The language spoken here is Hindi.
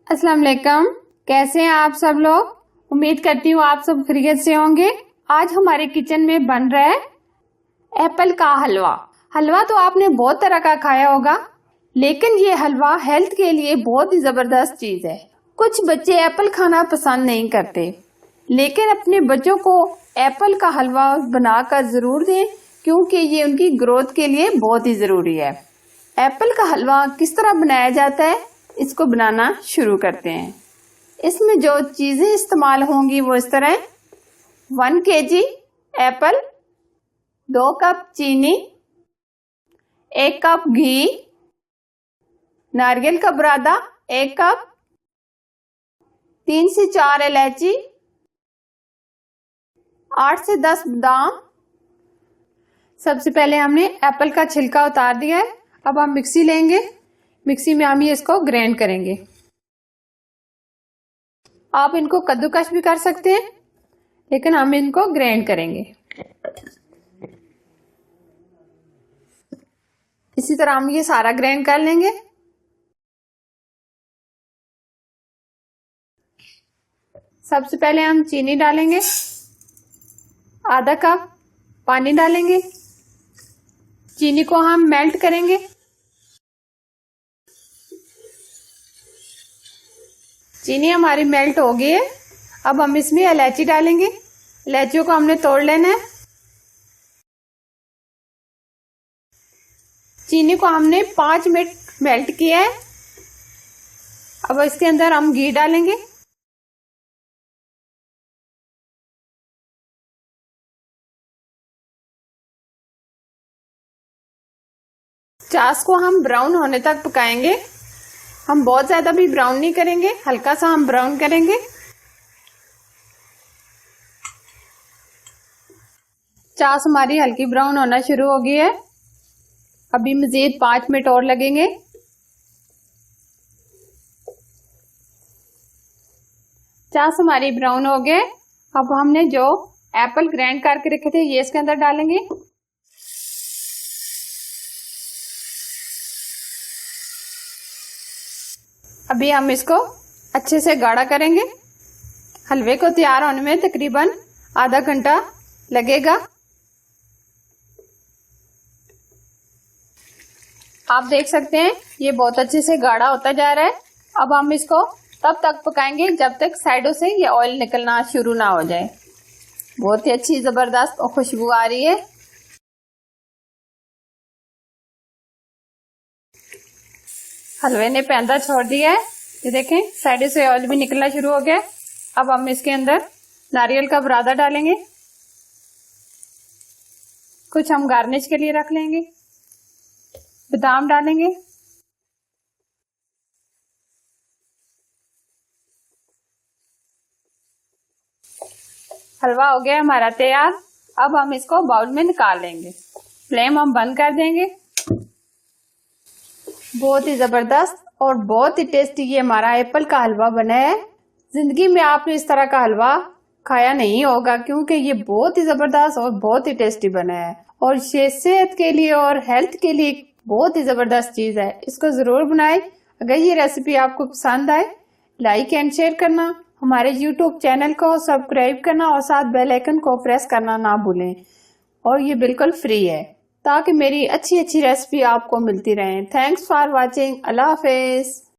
अस्सलाम वालेकुम। कैसे हैं आप सब लोग? उम्मीद करती हूँ आप सब खैरियत से होंगे। आज हमारे किचन में बन रहा है एप्पल का हलवा। हलवा तो आपने बहुत तरह का खाया होगा, लेकिन ये हलवा हेल्थ के लिए बहुत ही जबरदस्त चीज है। कुछ बच्चे एप्पल खाना पसंद नहीं करते, लेकिन अपने बच्चों को एप्पल का हलवा बनाकर जरूर दें, क्योंकि ये उनकी ग्रोथ के लिए बहुत ही जरूरी है। एप्पल का हलवा किस तरह बनाया जाता है, इसको बनाना शुरू करते हैं। इसमें जो चीजें इस्तेमाल होंगी वो इस तरह है। 1 kg एप्पल, 2 कप चीनी, 1 कप घी, नारियल का बुरादा 1 कप, 3 से 4 इलायची, 8 से 10 बादाम। सबसे पहले हमने एप्पल का छिलका उतार दिया है। अब हम मिक्सी लेंगे, मिक्सी में हम ये इसको ग्राइंड करेंगे। आप इनको कद्दूकस भी कर सकते हैं, लेकिन हम इनको ग्राइंड करेंगे। इसी तरह हम ये सारा ग्राइंड कर लेंगे। सबसे पहले हम चीनी डालेंगे, आधा कप पानी डालेंगे। चीनी को हम मेल्ट करेंगे। चीनी हमारी मेल्ट हो गई है। अब हम इसमें इलायची डालेंगे। इलायचियों को हमने तोड़ लेना है। चीनी को हमने 5 मिनट मेल्ट किया है। अब इसके अंदर हम घी डालेंगे। चाश को हम ब्राउन होने तक पकाएंगे। हम बहुत ज्यादा भी ब्राउन नहीं करेंगे, हल्का सा हम ब्राउन करेंगे। चाश हमारी हल्की ब्राउन होना शुरू हो गई है। अभी मजीद 5 मिनट और लगेंगे। चाश हमारी ब्राउन हो गए। अब हमने जो एप्पल ग्राइंड करके रखे थे ये इसके अंदर डालेंगे। अभी हम इसको अच्छे से गाढ़ा करेंगे। हलवे को तैयार होने में तकरीबन आधा घंटा लगेगा। आप देख सकते हैं ये बहुत अच्छे से गाढ़ा होता जा रहा है। अब हम इसको तब तक पकाएंगे जब तक साइडों से ये ऑयल निकलना शुरू ना हो जाए। बहुत ही अच्छी जबरदस्त खुशबू आ रही है। हलवे ने पैंदा छोड़ दिया है। ये देखें साइड से ऑयल भी निकलना शुरू हो गया। अब हम इसके अंदर नारियल का बुरादा डालेंगे। कुछ हम गार्निश के लिए रख लेंगे। बादाम डालेंगे। हलवा हो गया हमारा तैयार। अब हम इसको बाउल में निकाल लेंगे। फ्लेम हम बंद कर देंगे। बहुत ही जबरदस्त और बहुत ही टेस्टी ये हमारा एप्पल का हलवा बना है। जिंदगी में आपने इस तरह का हलवा खाया नहीं होगा, क्योंकि ये बहुत ही जबरदस्त और बहुत ही टेस्टी बना है और ये सेहत के लिए और हेल्थ के लिए बहुत ही जबरदस्त चीज है। इसको जरूर बनाएं। अगर ये रेसिपी आपको पसंद आए, लाइक एंड शेयर करना, हमारे YouTube चैनल को सब्सक्राइब करना और साथ बेल आइकन को प्रेस करना ना भूलें। और ये बिल्कुल फ्री है, ताकि मेरी अच्छी अच्छी रेसिपी आपको मिलती रहे। Thanks for watching. Allah Hafiz.